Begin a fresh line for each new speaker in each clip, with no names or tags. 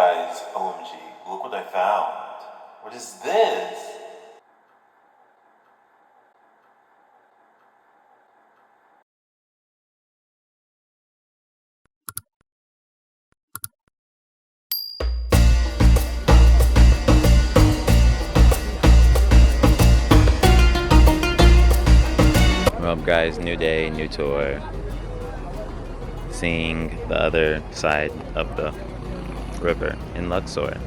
Guys, OMG, look what I found. What is this?
Well, guys, new day, new tour. Seeing the other side of the river in Luxor.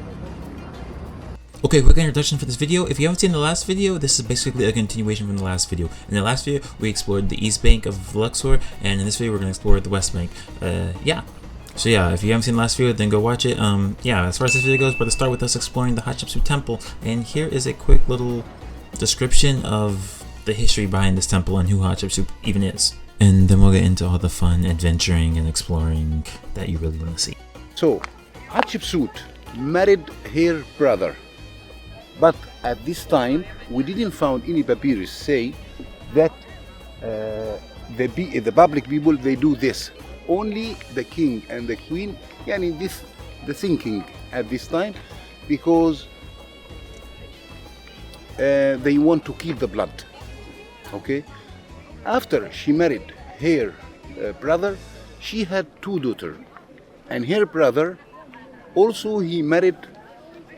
Okay, quick introduction for this video. If you haven't seen the last video, this is basically a continuation from the last video. In the last video, we explored the east bank of Luxor, and in this video, we're going to explore the west bank. So yeah, if you haven't seen the last video, then go watch it. As far as this video goes, we're going to start with us exploring the Hatshepsut temple, and here is a quick little description of the history behind this temple and who Hatshepsut even is. And then we'll get into all the fun adventuring and exploring that you really want to see.
So, Hatshepsut married her brother, but at this time we didn't find any papyrus say that the public people they do this. Only the king and the queen, the thinking at this time, because they want to keep the blood. Okay. After she married her brother, she had two daughters, and her brother also he married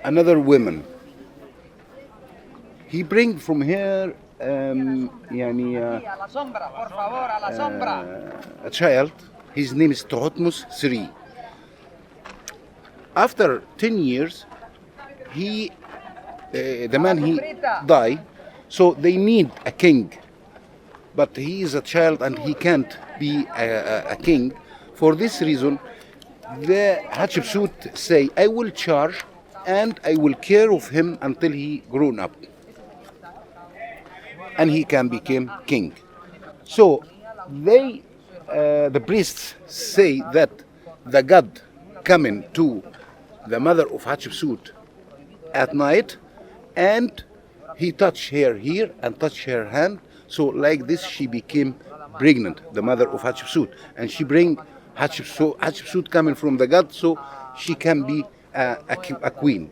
another woman. He bring from her a child. His name is Hatshepsut III. After 10 years, the man he died, so they need a king. But he is a child and he can't be a king. For this reason, the Hatshepsut say, I will charge and I will care of him until he grown up. And he can become king. So the priests say that the god coming to the mother of Hatshepsut at night, and he touched her here and touched her hand. So like this, she became pregnant, the mother of Hatshepsut, and she bring Hatshepsut coming from the god, so she can be a queen.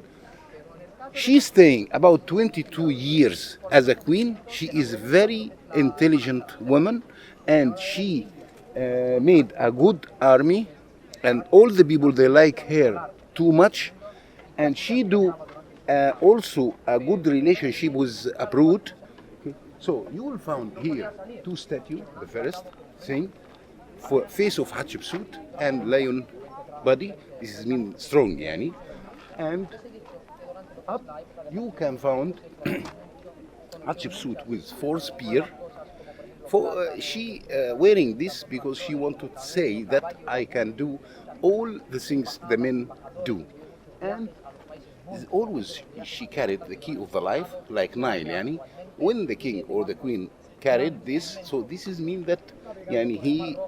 She's staying about 22 years as a queen. She is a very intelligent woman, and she made a good army, and all the people they like her too much, and she do also a good relationship with abroad. So you will find here two statues. The first thing, for face of Hatshepsut and lion body. This is mean strong, and up you can find Hatshepsut with 4 spears. She wearing this because she want to say that I can do all the things the men do, and always she carried the key of the life like Nile, When the king or the queen carried this, so this is mean that he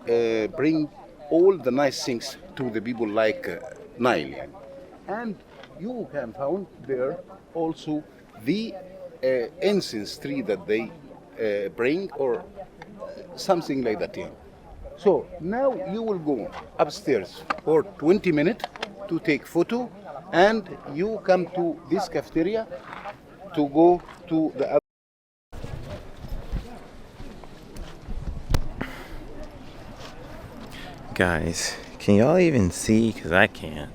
bring all the nice things to the people like Nile. And you can find there also the incense tree that they bring or something like that. So now you will go upstairs for 20 minutes to take photo, and you come to this cafeteria to go to the
Guys, can y'all even see? Because I can't.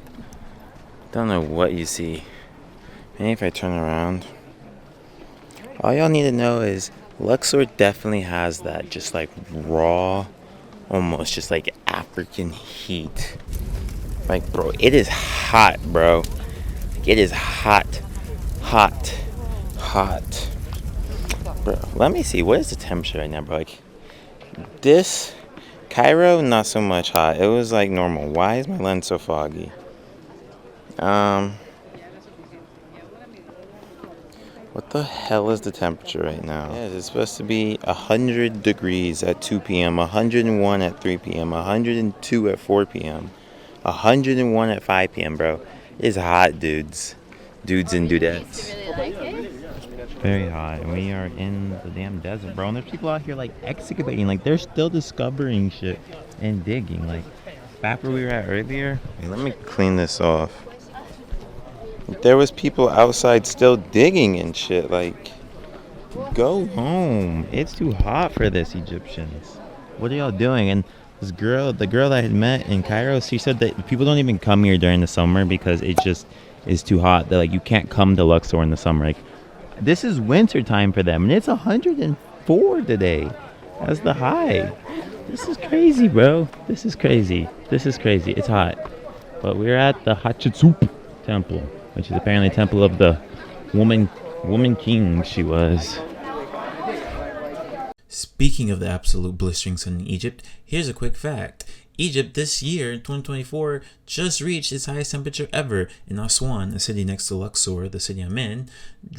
Don't know what you see. Maybe if I turn around. All y'all need to know is Luxor definitely has that just like raw, almost just like African heat. Like, bro, it is hot, bro. Like, it is hot. Bro, let me see. What is the temperature right now, bro? Like, this... Cairo, not so much hot. It was like normal. Why is my lens so foggy? What the hell is the temperature right now? Yeah, it's supposed to be 100 degrees at 2 p.m., 101 at 3 p.m., 102 at 4 p.m., 101 at 5 p.m., bro. It's hot, dudes. Dudes and dudettes. Very hot. And we are in the damn desert, bro. And there's people out here, like, excavating. Like, they're still discovering shit and digging. Like, back where we were at earlier. Hey, let me clean this off. There was people outside still digging and shit. Like, go home. It's too hot for this, Egyptians. What are y'all doing? And the girl that I had met in Cairo, she said that people don't even come here during the summer because it just is too hot. That like you can't come to Luxor in the summer. Like, this is winter time for them, and it's 104 today. That's the high. This is crazy, bro. This is crazy. It's hot. But we're at the Hatshepsut temple, which is apparently a temple of the woman king she was.
Speaking of the absolute blistering sun in Egypt, here's a quick fact. Egypt this year, 2024, just reached its highest temperature ever in Aswan, a city next to Luxor, the city I'm in,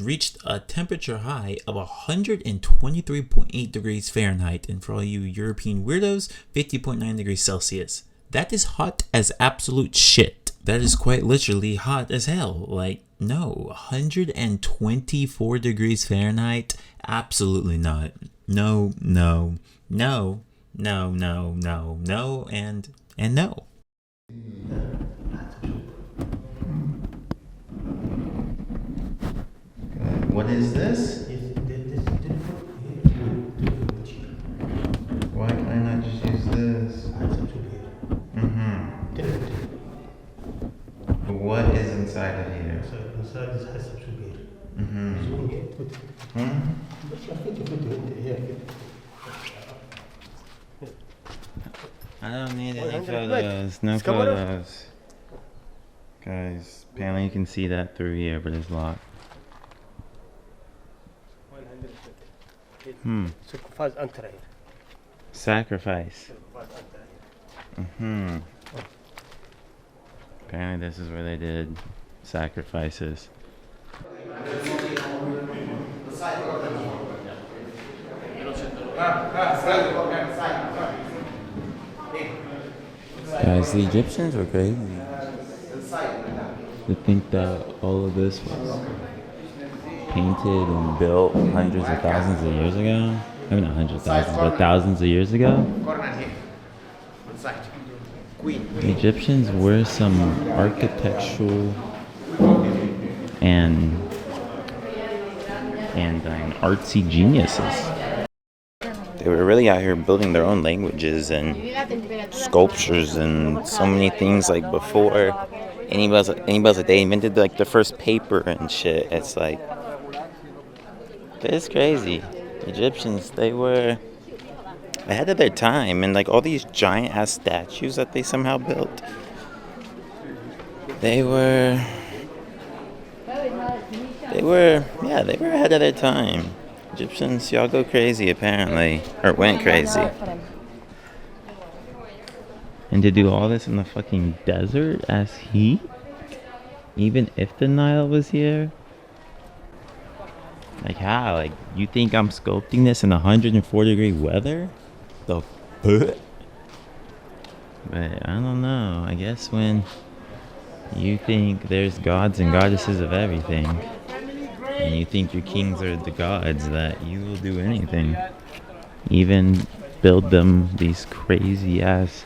reached a temperature high of 123.8 degrees Fahrenheit, and for all you European weirdos, 50.9 degrees Celsius. That is hot as absolute shit. That is quite literally hot as hell. Like, no, 124 degrees Fahrenheit? Absolutely not. No, and no.
What is this? Why can I not just use this? What is inside of here?
Inside is Hatshepsut.
I don't need any photos. No photos. Guys, apparently you can see that through here, but it's locked.
Sacrifice enter here.
Sacrifice. Apparently this is where they did sacrifices. Guys, the Egyptians were crazy. To think that all of this was painted and built hundreds of thousands of years ago. I mean, not hundreds of thousands, but thousands of years ago. The Egyptians were some architectural and artsy geniuses. They were really out here building their own languages and sculptures and so many things. Like before anybody else, like they invented like the first paper and shit. It's like, it's crazy. Egyptians, they were ahead of their time, and like all these giant ass statues that they somehow built, they were ahead of their time. Egyptians, y'all go crazy apparently, or went crazy. And to do all this in the fucking desert as heat, even if the Nile was here. Like how? Like you think I'm sculpting this in 104-degree weather? The fuck? But I don't know. I guess when you think there's gods and goddesses of everything, and you think your kings are the gods, that you will do anything. Even build them these crazy ass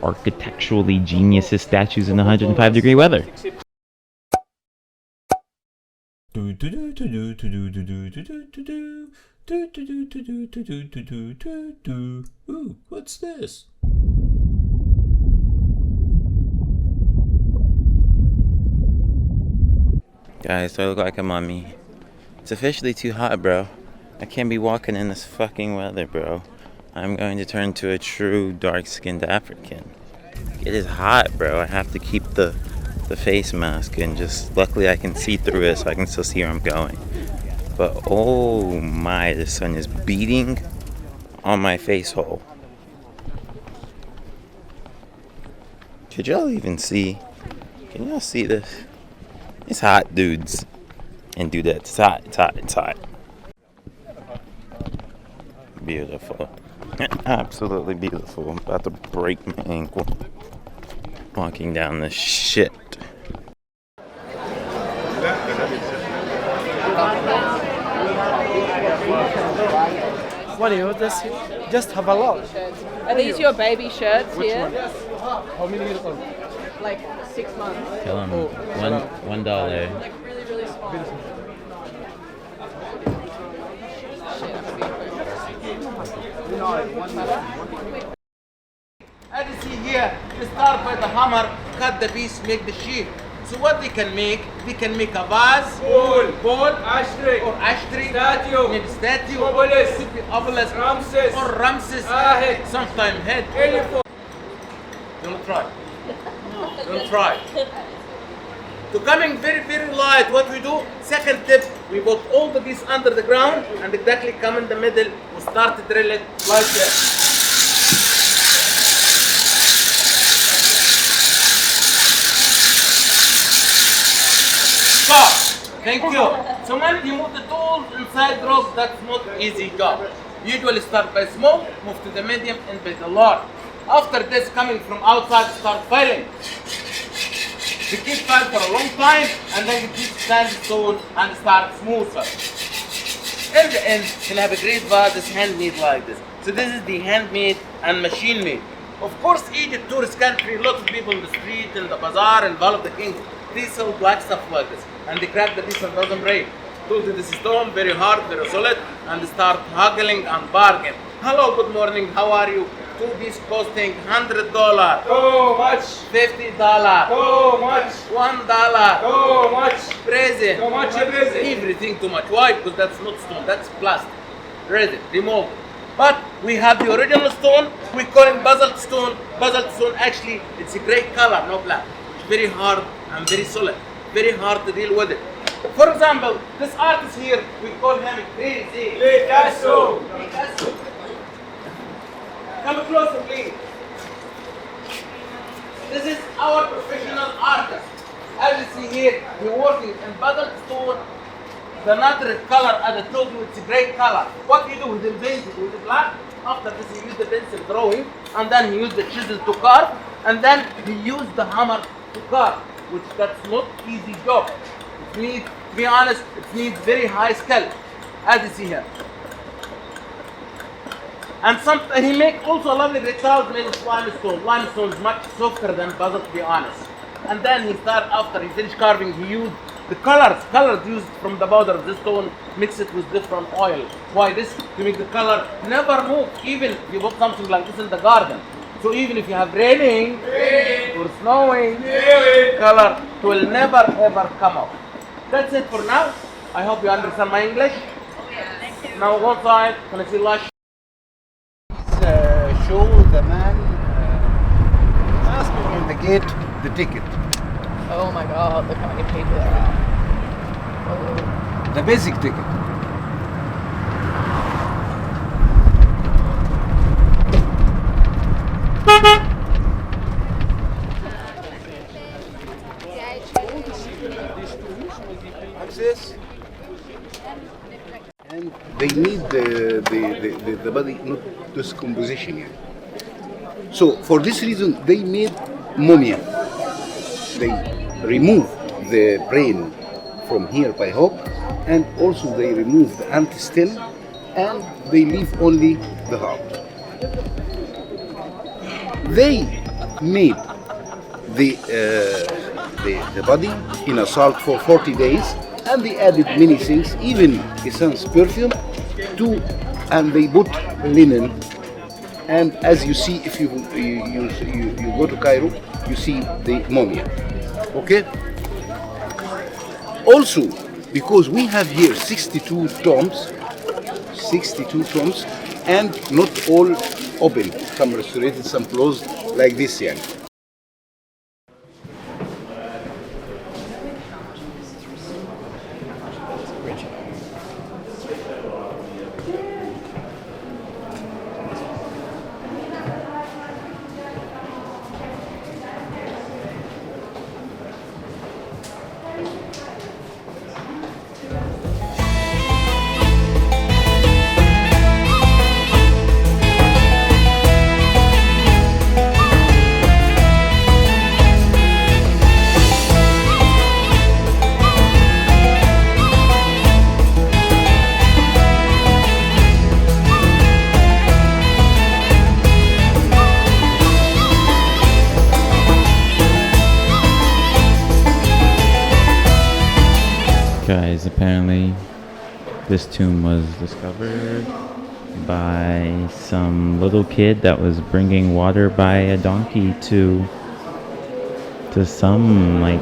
architecturally geniuses statues in 105-degree weather.
Ooh, what's this?
Guys, do I look like a mummy? It's officially too hot, bro. I can't be walking in this fucking weather, bro. I'm going to turn to a true dark-skinned African. It is hot, bro. I have to keep the face mask, and just luckily I can see through it so I can still see where I'm going. But oh my, the sun is beating on my face hole. Could y'all even see? Can y'all see this? It's hot, dudes and dudettes. It's hot, it's hot, it's hot. Beautiful. Absolutely beautiful. I'm about to break my ankle walking down this shit.
What do you just have a lot?
Are these your baby shirts here?
How many years old?
Like
6 months.
Tell him
Oh,
$1.
Like really, really small.
As you see here, they start by the hammer, cut the piece, make the shape. So what they can make a vase, bowl,
ashtray,
or ashtray,
statue,
maybe statue,
obelisk,
could be obelisk,
Ramses,
or Ramses,
head,
sometime head.
elephant.
Don't try. Don't try. To coming very, very light, what we do, second tip, we put all the piece under the ground and exactly come in the middle, we start to drill it like this. Stop. Thank you. So when you move the tools inside the rope, that's not easy job. Usually start by small, move to the medium, and by the large. After this, coming from outside, start filing. You keep file for a long time, and then you keep sandstone and start smoother. In the end, you can have a great vase that's handmade like this. So this is the handmade and machine made. Of course, Egypt, tourist country, lots of people in the street, in the bazaar, and all of the kings, they sell black stuff like this. And they crack the piece and doesn't break. Go to this stone, very hard, very solid, and they start haggling and bargain. Hello, good morning, how are you? Two piece costing $100.
Too much.
$50.
Too much.
$1.
Too much.
Present.
Too much present.
Everything too much. Why? Because that's not stone, that's plastic. Resin, remold. But we have the original stone, we call it basalt stone. Basalt stone actually, it's a gray color, no black. It's very hard and very solid. Very hard to deal with it. For example, this artist here, we call him crazy.
Picasso.
Picasso. Come closer, please. This is our professional artist. As you see here, we're working in basalt stone. The natural color, as I told you, it's a gray color. What you do with the paint with the black, after this he used the pencil drawing, and then he used the chisel to carve, and then he used the hammer to carve, which that's not easy job. It needs, to be honest, it needs very high skill, as you see here. And he make also a lovely rituals made of limestone. Limestone is much softer than basalt, to be honest. And then he start, after he finished carving, he used the colors used from the powder of this stone, mix it with different oil. Why this? To make the color never move, even if you put something like this in the garden. So even if you have raining or snowing, color will never ever come out. That's it for now. I hope you understand my English. Now go outside, can I see Lush?
Show the man in the gate the ticket.
Oh my god, look how many pages there are.
The basic ticket. Access. And they need the body not decomposition yet. So for this reason they made mumia. They remove the brain from here by hook, and also they remove the intestine, and they leave only the heart. They made the body in a salt for 40 days, and they added many things, even essence perfume, and they put linen. And as you see, if you go to Cairo, you see the mumia. Okay? Also, because we have here 62 tombs, and not all open. Some restored, some closed, like this, yeah.
Guys, apparently this tomb was discovered by some little kid that was bringing water by a donkey to some like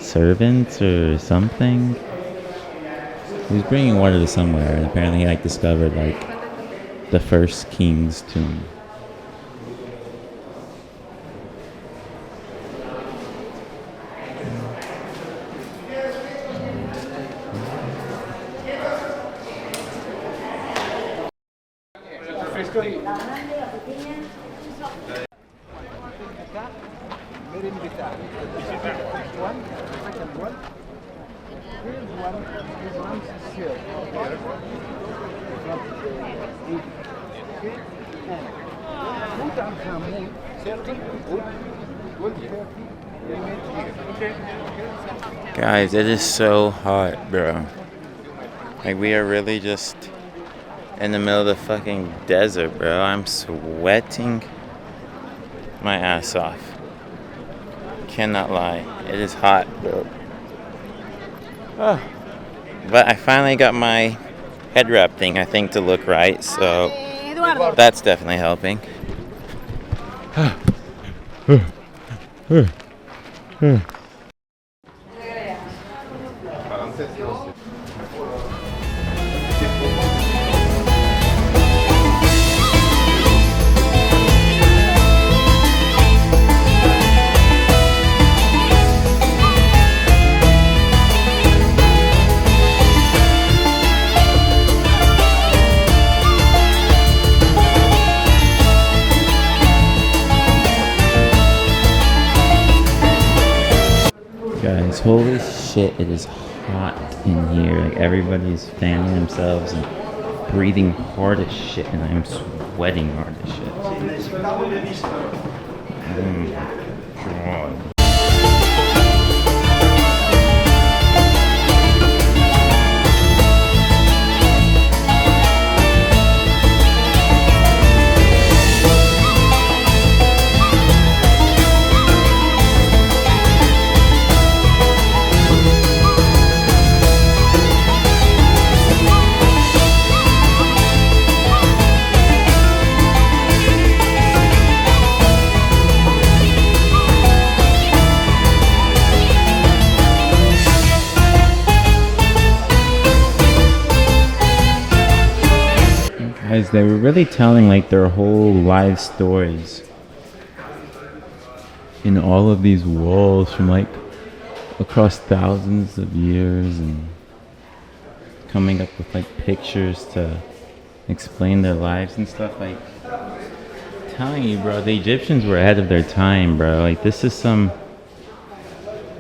servants or something. He was bringing water to somewhere, and apparently he like discovered like the first king's tomb. Guys, it is so hot, bro. Like, we are really just in the middle of the fucking desert, bro. I'm sweating my ass off. Cannot lie. It is hot, bro. Oh. But I finally got my head wrap thing, I think, to look right, so that's definitely helping. Guys, holy shit, it is hot in here. Like, everybody's fanning themselves and breathing hard as shit, and I'm sweating hard as shit. God. Guys, they were really telling like their whole life stories in all of these walls from like across thousands of years, and coming up with like pictures to explain their lives and stuff. Like, I'm telling you, bro, the Egyptians were ahead of their time, bro. Like, this is some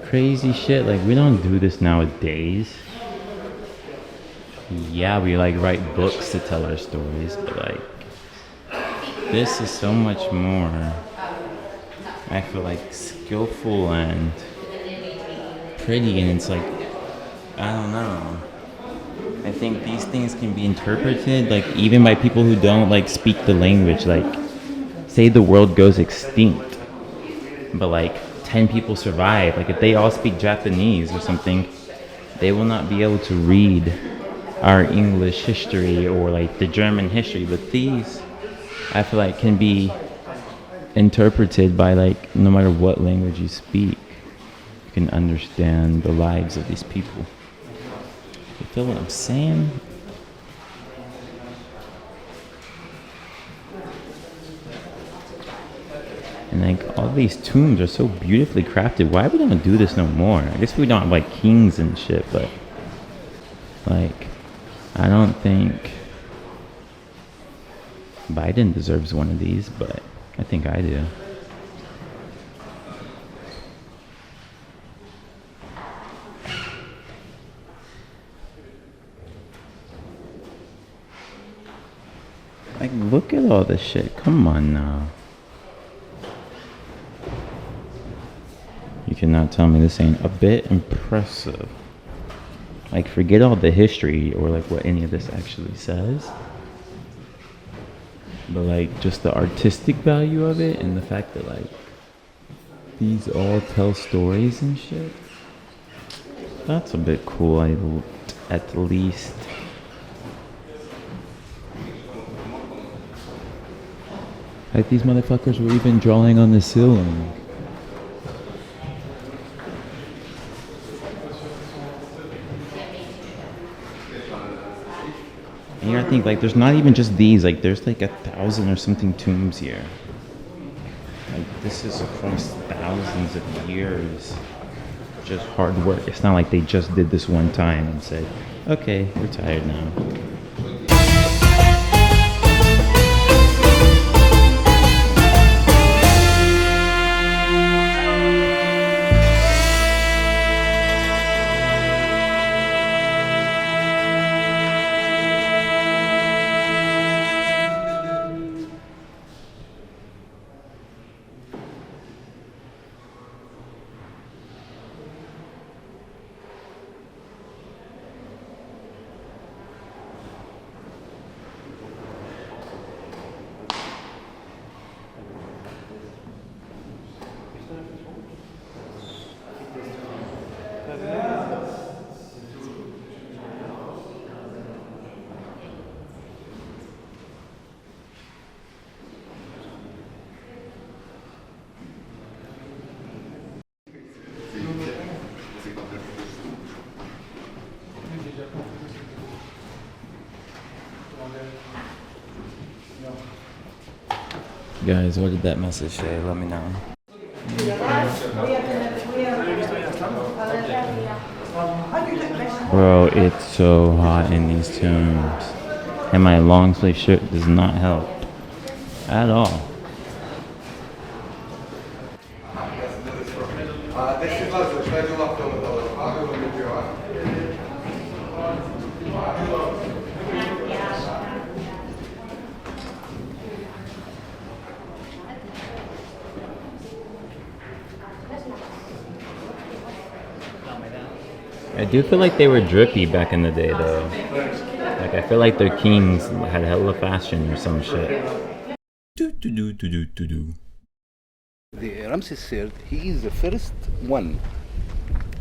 crazy shit. Like, we don't do this nowadays. Yeah, we like write books to tell our stories, but like, this is so much more, I feel like, skillful and pretty, and it's like, I don't know. I think these things can be interpreted like even by people who don't like speak the language. Like, say the world goes extinct, but like 10 people survive. Like, if they all speak Japanese or something, they will not be able to read our English history or like the German history, but these, I feel like, can be interpreted by like no matter what language you speak. You can understand the lives of these people. You feel what I'm saying? And like, all these tombs are so beautifully crafted. Why we don't do this no more? I guess we don't have like kings and shit, but like, I don't think Biden deserves one of these, but I think I do. Like, look at all this shit. Come on now. You cannot tell me this ain't a bit impressive. Like, forget all the history or like what any of this actually says, but like just the artistic value of it and the fact that like these all tell stories and shit. That's a bit cool, at least.
Like these motherfuckers were even drawing on the ceiling.
And you gotta think, like, there's not even just these, like, there's like 1,000 or something tombs here. Like, this is across thousands of years. Just hard work. It's not like they just did this one time and said, okay, we're tired now.
Guys, what did that message say? Let me know.
Bro, it's so hot in these tombs. And my long sleeve shirt does not help. At all. I do feel like they were drippy back in the day, though. Like, I feel like their kings had hella fashion or some shit.
The Ramses III, he is the first one.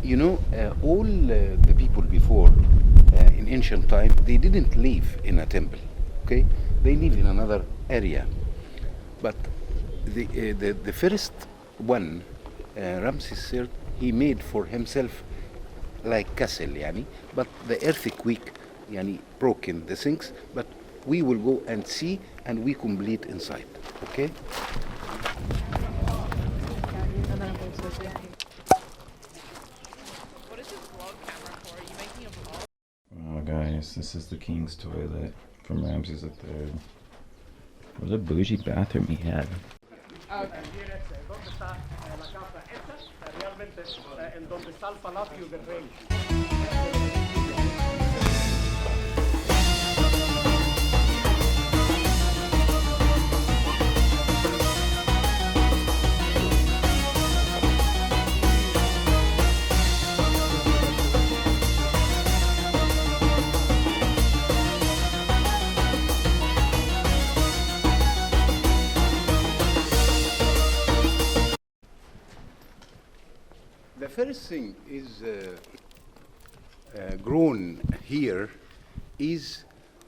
You know, all the people before, in ancient time, they didn't live in a temple, okay? They lived in another area. But the first one, Ramses III, he made for himself like castle, yani, but the earthquake, yani, broken the things, but we will go and see and we complete inside, okay?
Oh, guys, this is the king's toilet from Ramses III. What a bougie bathroom he had.
The first thing is grown here is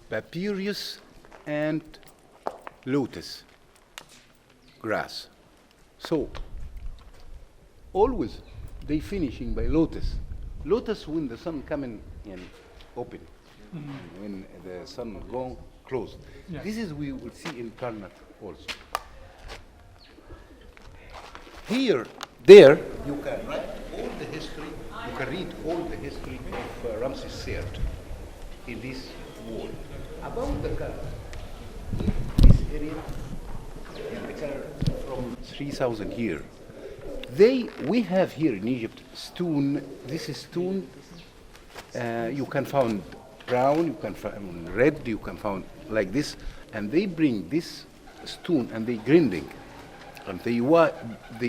papyrus and lotus grass. So always they finishing by lotus. Lotus when the sun coming and open, when the sun gone closed.
Yeah.
This is we will see in Karnak also. Here, there, you can write all the history, you can read all the history of Ramses III in this wall. About the color, this area, and the color from 3,000 here. We have here in Egypt stone, this is stone, you can find brown, you can find red, you can find like this, and they bring this stone and they grinding. And they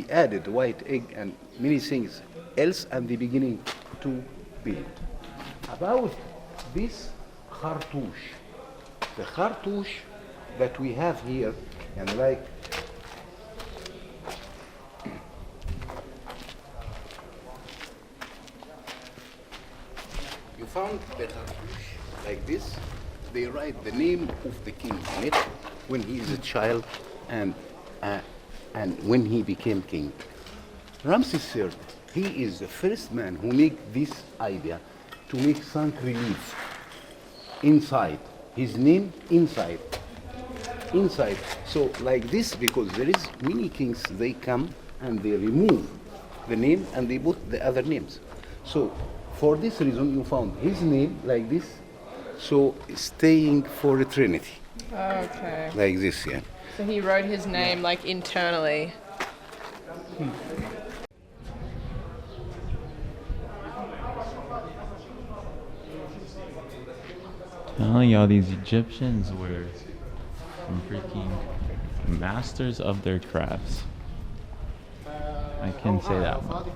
added white egg and many things else, and they beginning to build. About this khartouche, the khartouche that we have here, and like found that like this, they write the name of the king on it when he is a child and when he became king. Ramses III, he is the first man who made this idea to make sunk relief inside. His name inside. So like this, because there is many kings, they come and they remove the name and they put the other names. So for this reason, you found his name like this. So staying for eternity.
Okay.
Like this, yeah.
So he wrote his name like internally.
Telling y'all these Egyptians were some freaking masters of their crafts. I can say that much.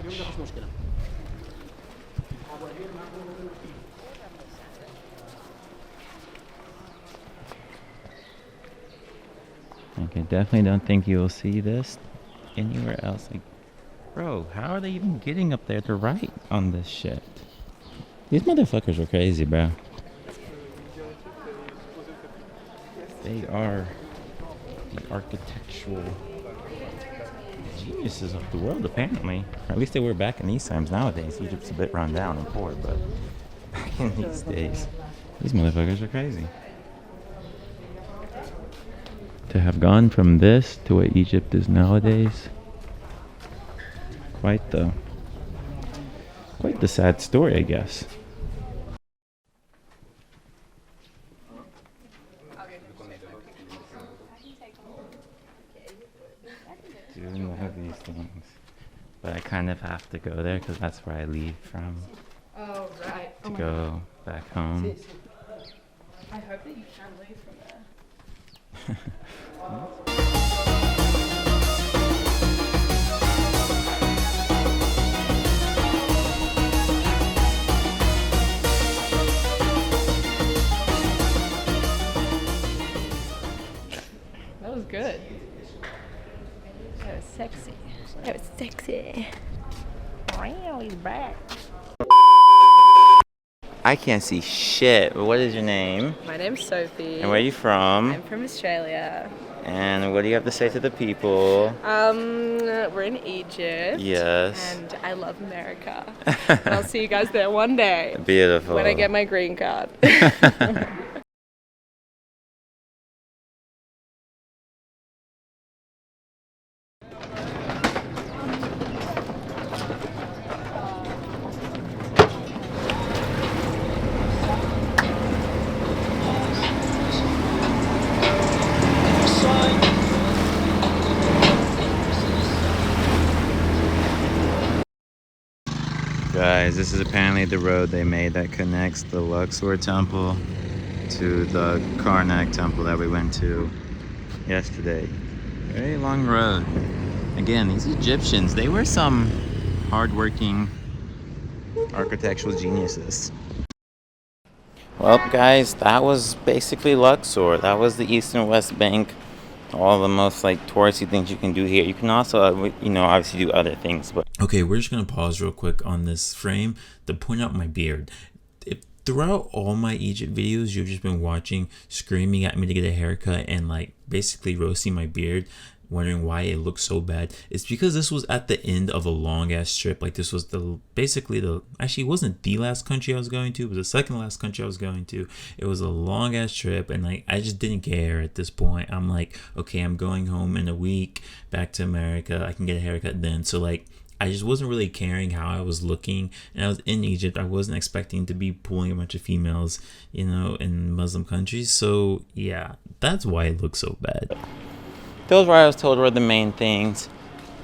Like, I definitely don't think you'll see this anywhere else. Like, bro, how are they even getting up there to write on this shit? These motherfuckers are crazy, bro. They are the architectural geniuses of the world, apparently. Or at least they were back in these times. Nowadays, Egypt's a bit run down and poor, but back in these days, these motherfuckers are crazy. To have gone from this to what Egypt is nowadays, quite the sad story, I guess. Do know these things, but I kind of have to go there because that's where I leave from.
Oh, right.
To go back home.
I hope that you can leave from there. That was good.
That was sexy. That was sexy. Wow, he's back.
I can't see shit. What is your name?
My name's Sophie.
And where are you from?
I'm from Australia.
And what do you have to say to the people?
We're in Egypt.
Yes.
And I love America. And I'll see you guys there one day.
Beautiful.
When I get my green card.
Guys, this is apparently the road they made that connects the Luxor temple to the Karnak temple that we went to yesterday. Very long road. Again, these Egyptians, they were some hardworking architectural geniuses. Well, guys, that was basically Luxor. That was the East and West Bank. All the most like touristy things you can do here. You can also, obviously do other things. But
okay, we're just gonna pause real quick on this frame to point out my beard. Throughout all my Egypt videos, you've just been watching, screaming at me to get a haircut and like basically roasting my beard, wondering why it looks so bad. It's because this was at the end of a long ass trip. Like this was actually it wasn't the last country I was going to, it was the second last country I was going to. It was a long ass trip and like I just didn't care at this point. I'm like, okay, I'm going home in a week back to America. I can get a haircut then. So like I just wasn't really caring how I was looking, and I was in Egypt. I wasn't expecting to be pulling a bunch of females, in Muslim countries. So yeah, that's why it looks so bad.
those were I was told were the main things.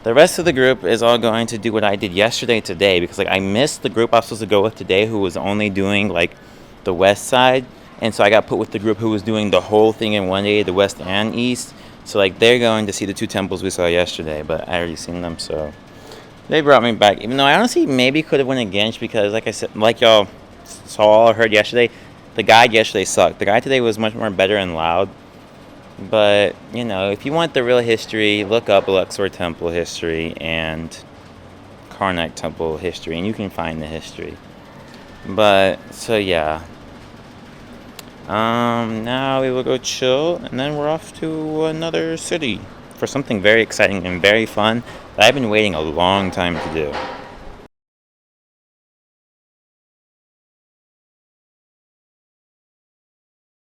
The rest of the group is all going to do what I did yesterday today, because like I missed the group I was supposed to go with today, who was only doing like the west side, and so I got put with the group who was doing the whole thing in one day, the west and east. So like they're going to see the two temples we saw yesterday, but I already seen them, so they brought me back. Even though I honestly maybe could have went against, because like I said, like y'all saw or heard yesterday, the guide yesterday sucked. The guide today was much more better and loud. But, if you want the real history, look up Luxor Temple history and Karnak Temple history, and you can find the history. But so yeah. Now we will go chill, and then we're off to another city for something very exciting and very fun that I've been waiting a long time to do.